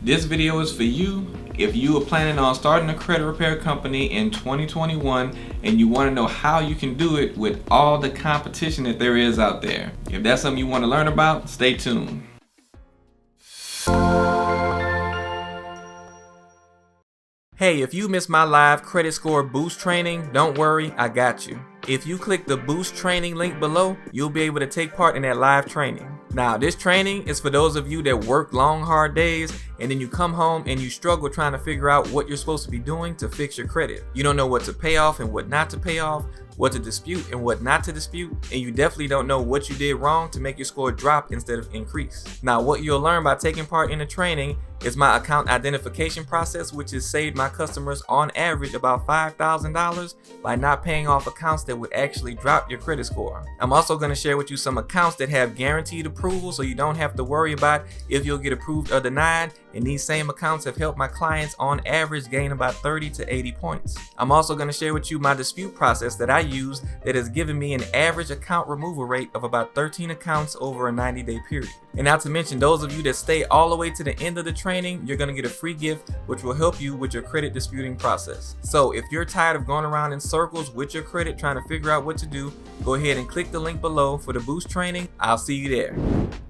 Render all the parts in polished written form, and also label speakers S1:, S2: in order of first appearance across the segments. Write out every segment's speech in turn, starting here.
S1: This video is for you if you are planning on starting a credit repair company in 2021 and you want to know how you can do it with all the competition that there is out there. If that's something you want to learn about, stay tuned. Hey, if you missed my live credit score boost training, don't worry, I got you. If you click the boost training link below, you'll be able to take part in that live training. Now, this training is for those of you that work long, hard days and then you come home and you struggle trying to figure out what you're supposed to be doing to fix your credit. You don't know what to pay off and what not to pay off, what to dispute and what not to dispute, and you definitely don't know what you did wrong to make your score drop instead of increase. Now, what you'll learn by taking part in the training is my account identification process, which has saved my customers on average about $5,000 by not paying off accounts that would actually drop your credit score. I'm also going to share with you some accounts that have guaranteed approval, so you don't have to worry about if you'll get approved or denied, and these same accounts have helped my clients on average gain about 30 to 80 points. I'm also going to share with you my dispute process that I use that has given me an average account removal rate of about 13 accounts over a 90-day period. And not to mention, those of you that stay all the way to the end of the training, you're going to get a free gift which will help you with your credit disputing process. So if you're tired of going around in circles with your credit trying to figure out what to do, go ahead and click the link below for the boost training. I'll see you there.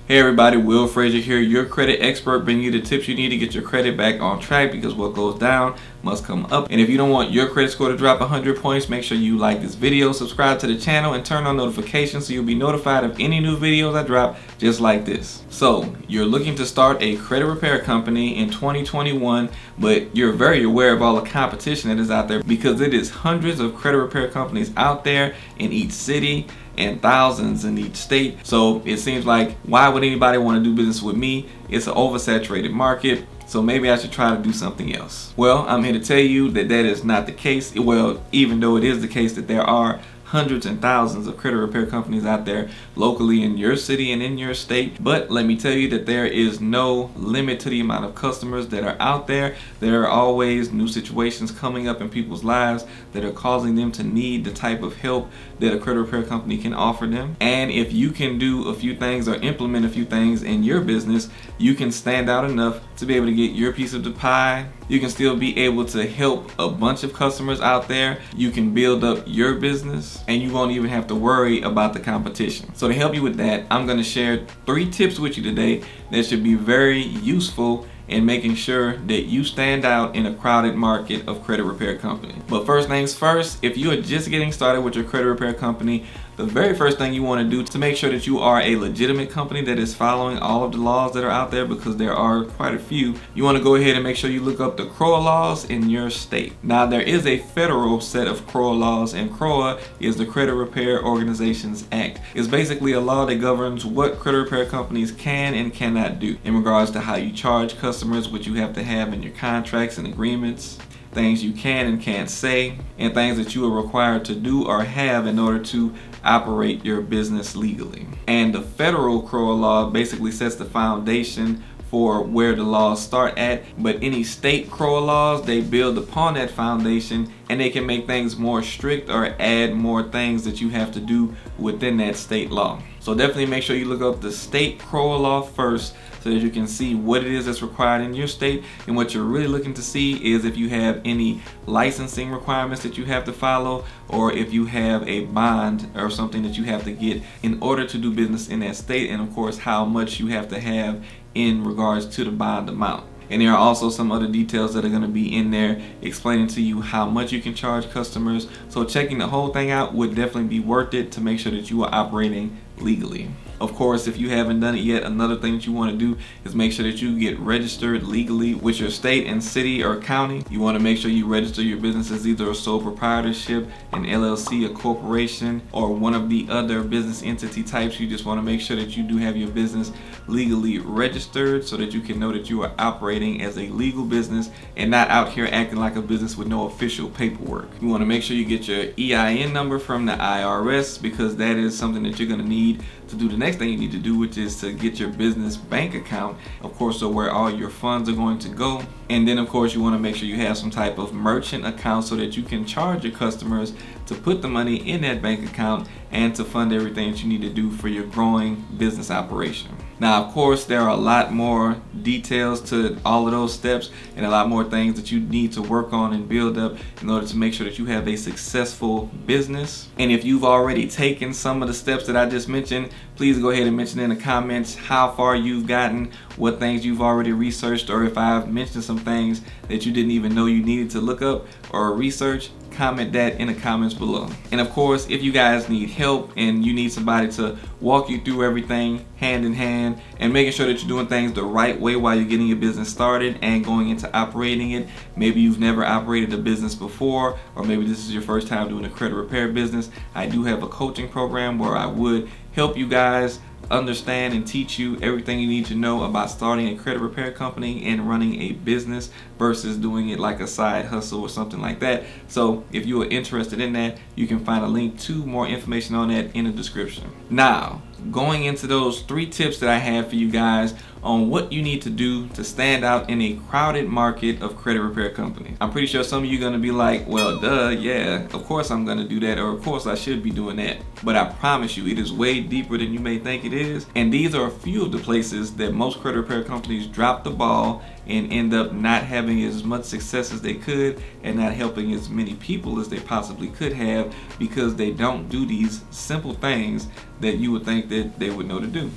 S1: Hey everybody, Will Frazier here, your credit expert, bringing you the tips you need to get your credit back on track, because what goes down must come up. And if you don't want your credit score to drop 100 points, make sure you like this video, subscribe to the channel, and turn on notifications so you'll be notified of any new videos I drop just like this. So you're looking to start a credit repair company in 2021, but you're very aware of all the competition that is out there, because it is hundreds of credit repair companies out there in each city and thousands in each state. So it seems like, why would anybody want to do business with me? It's an oversaturated market, so maybe I should try to do something else. Well, I'm here to tell you that that is not the case. Well, even though it is the case that there are hundreds and thousands of credit repair companies out there locally in your city and in your state, but let me tell you that there is no limit to the amount of customers that are out there. There are always new situations coming up in people's lives that are causing them to need the type of help that a credit repair company can offer them. And if you can do a few things or implement a few things in your business, you can stand out enough to be able to get your piece of the pie. You can still be able to help a bunch of customers out there. You can build up your business and you won't even have to worry about the competition. So to help you with that, I'm going to share 3 tips with you today that should be very useful in making sure that you stand out in a crowded market of credit repair companies. But first things first, if you are just getting started with your credit repair company, the very first thing you want to do to make sure that you are a legitimate company that is following all of the laws that are out there, because there are quite a few, you want to go ahead and make sure you look up the CROA laws in your state. Now, there is a federal set of CROA laws, and CROA is the Credit Repair Organizations Act. It's basically a law that governs what credit repair companies can and cannot do in regards to how you charge customers, what you have to have in your contracts and agreements, things you can and can't say, and things that you are required to do or have in order to operate your business legally. And the federal CROA law basically sets the foundation for where the laws start at, but any state CROA laws, they build upon that foundation, and they can make things more strict or add more things that you have to do within that state law. So definitely make sure you look up the state CROA law first, so that you can see what it is that's required in your state. And what you're really looking to see is if you have any licensing requirements that you have to follow, or if you have a bond or something that you have to get in order to do business in that state, and of course how much you have to have in regards to the bond amount. And there are also some other details that are going to be in there explaining to you how much you can charge customers. So checking the whole thing out would definitely be worth it to make sure that you are operating legally. Of course, if you haven't done it yet, another thing that you want to do is make sure that you get registered legally with your state and city or county. You want to make sure you register your business as either a sole proprietorship, an LLC, a corporation, or one of the other business entity types. You just want to make sure that you do have your business legally registered so that you can know that you are operating as a legal business and not out here acting like a business with no official paperwork. You want to make sure you get your EIN number from the IRS, because that is something that you're going to need to do the next thing you need to do, which is to get your business bank account, of course, so where all your funds are going to go. And then of course you want to make sure you have some type of merchant account so that you can charge your customers to put the money in that bank account and to fund everything that you need to do for your growing business operation. Now, of course, there are a lot more details to all of those steps and a lot more things that you need to work on and build up in order to make sure that you have a successful business. And if you've already taken some of the steps that I just mentioned, please go ahead and mention in the comments how far you've gotten, what things you've already researched, or if I've mentioned some things that you didn't even know you needed to look up or research. Comment that in the comments below. And of course, if you guys need help and you need somebody to walk you through everything hand in hand and making sure that you're doing things the right way while you're getting your business started and going into operating it, maybe you've never operated a business before, or maybe this is your first time doing a credit repair business, I do have a coaching program where I would help you guys understand and teach you everything you need to know about starting a credit repair company and running a business versus doing it like a side hustle or something like that. So if you are interested in that, you can find a link to more information on that in the description. Now, going into those 3 tips that I have for you guys on what you need to do to stand out in a crowded market of credit repair companies. I'm pretty sure some of you are going to be like, well, duh, yeah, of course I'm going to do that, or of course I should be doing that. But I promise you, it is way deeper than you may think it is. And these are a few of the places that most credit repair companies drop the ball and end up not having as much success as they could and not helping as many people as they possibly could have because they don't do these simple things that you would think that they would know to do.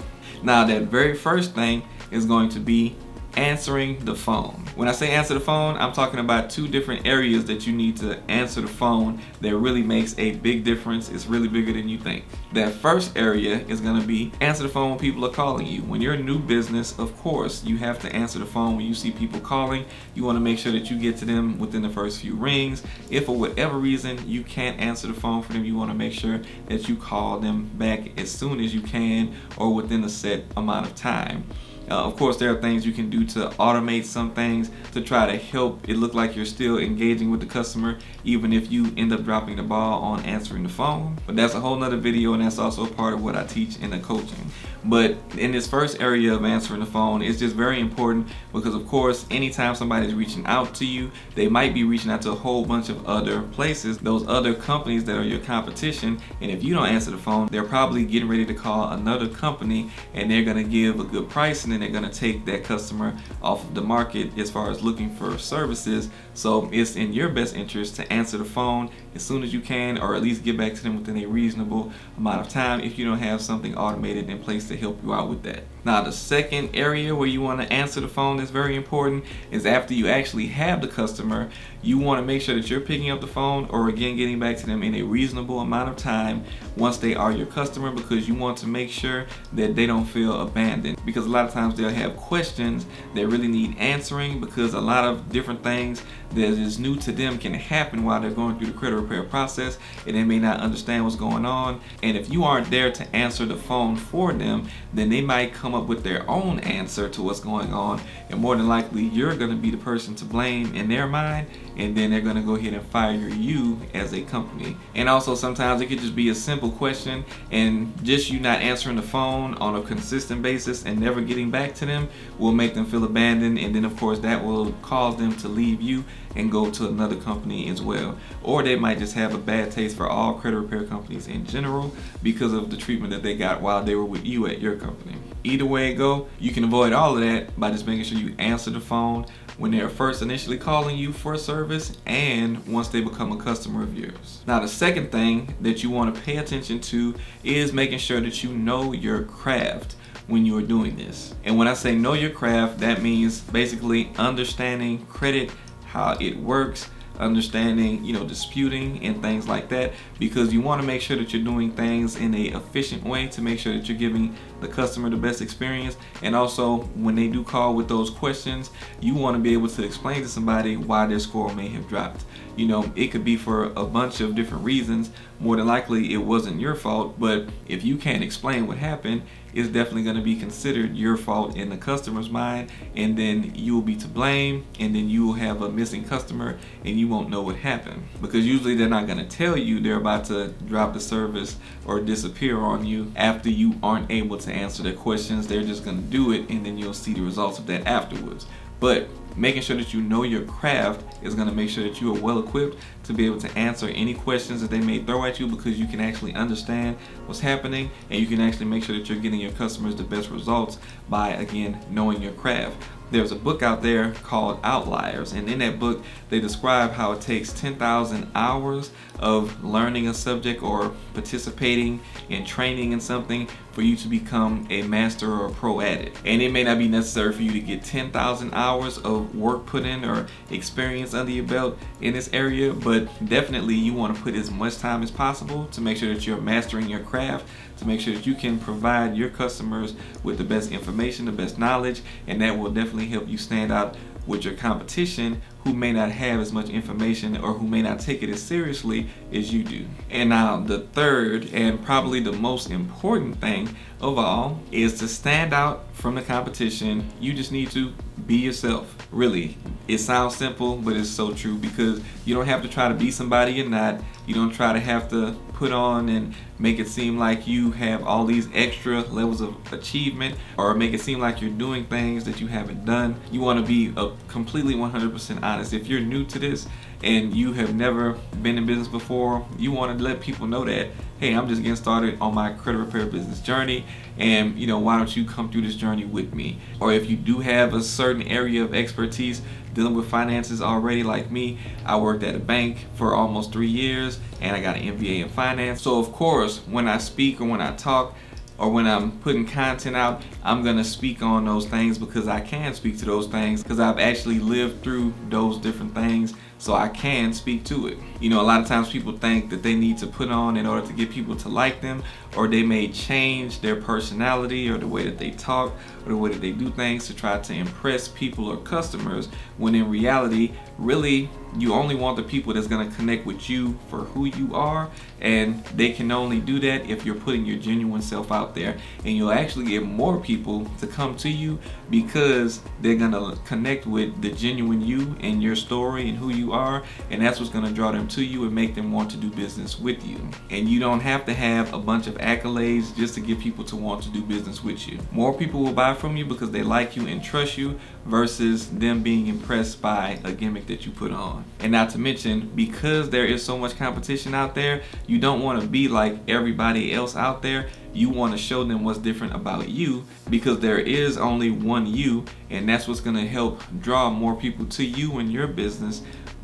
S1: Now, that very first thing is going to be answering the phone. When I say answer the phone, I'm talking about 2 different areas that you need to answer the phone that really makes a big difference. It's really bigger than you think. That first area is going to be answer the phone when people are calling you. When you're a new business, of course, you have to answer the phone when you see people calling. You want to make sure that you get to them within the first few rings. If for whatever reason you can't answer the phone for them, you want to make sure that you call them back as soon as you can or within a set amount of time. Of course, there are things you can do to automate some things to try to help it look like you're still engaging with the customer, even if you end up dropping the ball on answering the phone. But that's a whole nother video, and that's also part of what I teach in the coaching. But in this first area of answering the phone, it's just very important because, of course, anytime somebody's reaching out to you, they might be reaching out to a whole bunch of other places, those other companies that are your competition. And if you don't answer the phone, they're probably getting ready to call another company, and they're going to give a good price, and then they're going to take that customer off of the market as far as looking for services. So it's in your best interest to answer the phone as soon as you can, or at least get back to them within a reasonable amount of time if you don't have something automated in place to help you out with that. Now, the second area where you want to answer the phone that's very important is after you actually have the customer, you want to make sure that you're picking up the phone or again getting back to them in a reasonable amount of time once they are your customer, because you want to make sure that they don't feel abandoned, because a lot of times they'll have questions that really need answering because a lot of different things that is new to them can happen while they're going through the credit repair process, and they may not understand what's going on. And if you aren't there to answer the phone for them, then they might come up with their own answer to what's going on, and more than likely you're going to be the person to blame in their mind, and then they're going to go ahead and fire you as a company. And also sometimes it could just be a simple question, and just you not answering the phone on a consistent basis and never getting back to them will make them feel abandoned, and then of course that will cause them to leave you and go to another company as well. Or they might just have a bad taste for all credit repair companies in general because of the treatment that they got while they were with you at your company. Either way it go, you can avoid all of that by just making sure you answer the phone when they're first initially calling you for a service and once they become a customer of yours. Now, the second thing that you want to pay attention to is making sure that you know your craft when you are doing this. And when I say know your craft, that means basically understanding credit, how it works, understanding, disputing and things like that, because you want to make sure that you're doing things in a efficient way to make sure that you're giving the customer the best experience. And also when they do call with those questions, you want to be able to explain to somebody why their score may have dropped. It could be for a bunch of different reasons. More than likely it wasn't your fault, but if you can't explain what happened, it's definitely going to be considered your fault in the customer's mind, and then you will be to blame, and then you will have a missing customer and you won't know what happened, because usually they're not going to tell you they're about to drop the service or disappear on you after you aren't able to answer their questions. They're just going to do it, and then you'll see the results of that afterwards. But making sure that you know your craft is going to make sure that you are well equipped to be able to answer any questions that they may throw at you, because you can actually understand what's happening and you can actually make sure that you're getting your customers the best results by, again, knowing your craft. There's a book out there called Outliers, and in that book they describe how it takes 10,000 hours of learning a subject or participating in training in something for you to become a master or a pro at it. And it may not be necessary for you to get 10,000 hours of work put in or experience under your belt in this area, but definitely you want to put as much time as possible to make sure that you're mastering your craft, to make sure that you can provide your customers with the best information, the best knowledge, and that will definitely help you stand out with your competition, who may not have as much information or who may not take it as seriously as you do. And now the third and probably the most important thing of all is to stand out from the competition. You just need to be yourself. Really, it sounds simple, but it's so true, because you don't have to try to be somebody you're not. You don't try to have to put on and make it seem like you have all these extra levels of achievement, or make it seem like you're doing things that you haven't done. You want to be completely 100% honest. If you're new to this and you have never been in business before, you want to let people know that, hey, I'm just getting started on my credit repair business journey, and why don't you come through this journey with me? Or if you do have a certain area of expertise dealing with finances already, like me, I worked at a bank for almost 3 years and I got an MBA in finance. So of course, when I speak or when I talk or when I'm putting content out, I'm gonna speak on those things because I can speak to those things, because I've actually lived through those different things, so I can speak to it. A lot of times people think that they need to put on in order to get people to like them, or they may change their personality or the way that they talk or the way that they do things to try to impress people or customers, when in reality, really, you only want the people that's going to connect with you for who you are, and they can only do that if you're putting your genuine self out there. And you'll actually get more people to come to you because they're going to connect with the genuine you and your story and who you are, and that's what's going to draw them to you and make them want to do business with you. And you don't have to have a bunch of accolades just to get people to want to do business with you. More people will buy from you because they like you and trust you, versus them being impressed by a gimmick that you put on. And not to mention, because there is so much competition out there, you don't want to be like everybody else out there. You want to show them what's different about you, because there is only one you, and that's what's going to help draw more people to you and your business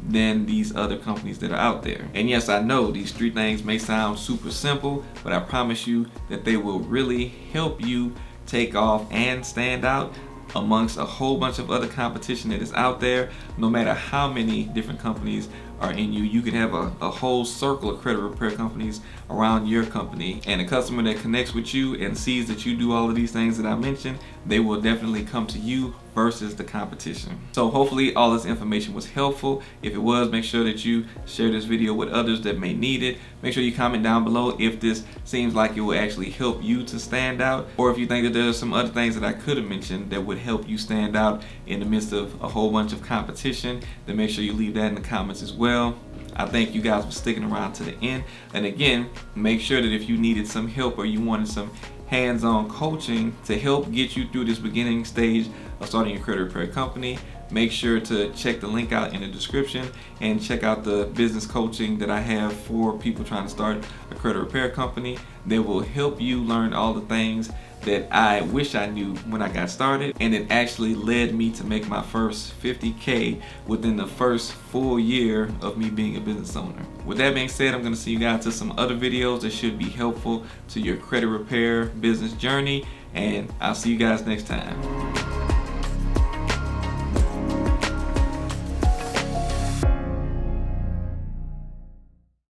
S1: than these other companies that are out there. And yes, I know these 3 things may sound super simple, but I promise you that they will really help you take off and stand out amongst a whole bunch of other competition that is out there. No matter how many different companies are in you, you can have a whole circle of credit repair companies around your company, and a customer that connects with you and sees that you do all of these things that I mentioned, they will definitely come to you versus the competition. So hopefully all this information was helpful. If it was, make sure that you share this video with others that may need it. Make sure you comment down below if this seems like it will actually help you to stand out, or if you think that there's some other things that I could have mentioned that would help you stand out in the midst of a whole bunch of competition, then make sure you leave that in the comments as well. I thank you guys for sticking around to the end. And again, make sure that if you needed some help or you wanted some hands-on coaching to help get you through this beginning stage of starting your credit repair company, make sure to check the link out in the description and check out the business coaching that I have for people trying to start a credit repair company that will help you learn all the things that I wish I knew when I got started, and it actually led me to make my first $50K within the first full year of me being a business owner. With that being said, I'm going to see you guys to some other videos that should be helpful to your credit repair business journey, and I'll see you guys next time.